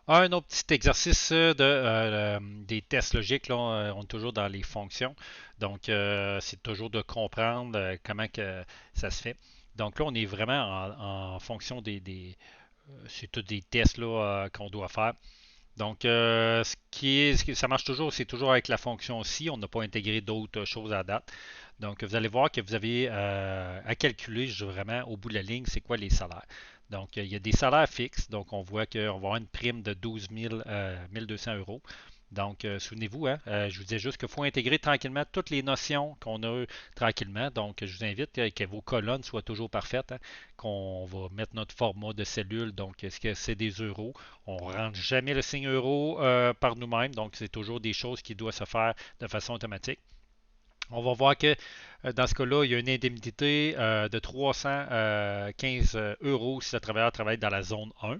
Un autre petit exercice des tests logiques, là, on est toujours dans les fonctions. Donc, c'est toujours de comprendre comment que ça se fait. Donc là, on est vraiment en fonction c'est tous des tests là, qu'on doit faire. Donc, ça marche toujours, c'est toujours avec la fonction ci. On n'a pas intégré d'autres choses à date. Donc, vous allez voir que vous avez à calculer vraiment au bout de la ligne, c'est quoi les salaires. Donc, il y a des salaires fixes. Donc, on voit qu'on va avoir une prime de 12 000, 1200 euros. Donc, souvenez-vous, hein, je vous disais juste qu'il faut intégrer tranquillement toutes les notions qu'on a eues tranquillement. Donc, je vous invite que vos colonnes soient toujours parfaites, hein, qu'on va mettre notre format de cellule. Donc, est-ce que c'est des euros? On ne rentre jamais le signe euro par nous-mêmes. Donc, c'est toujours des choses qui doivent se faire de façon automatique. On va voir que dans ce cas-là, il y a une indemnité de 315 euros si le travailleur travaille dans la zone 1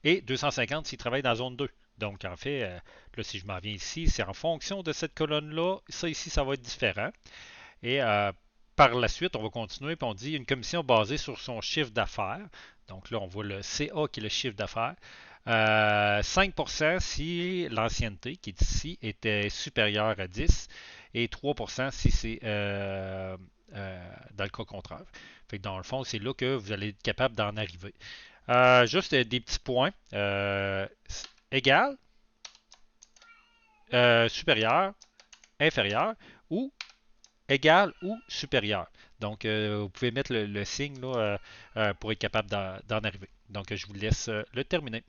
et 250 s'il travaille dans la zone 2. Donc, en fait, là, si je m'en viens ici, c'est en fonction de cette colonne-là. Ça ici, ça va être différent. Et par la suite, on va continuer, puis on dit une commission basée sur son chiffre d'affaires. Donc là, on voit le CA qui est le chiffre d'affaires. 5% si l'ancienneté qui est ici était supérieure à 10 et 3% si c'est dans le cas contraire. Fait que dans le fond, c'est là que vous allez être capable d'en arriver. Juste des petits points. Égal, supérieur, inférieur ou égal ou supérieur. Donc, vous pouvez mettre le signe là, pour être capable d'en arriver. Donc, je vous laisse le terminer.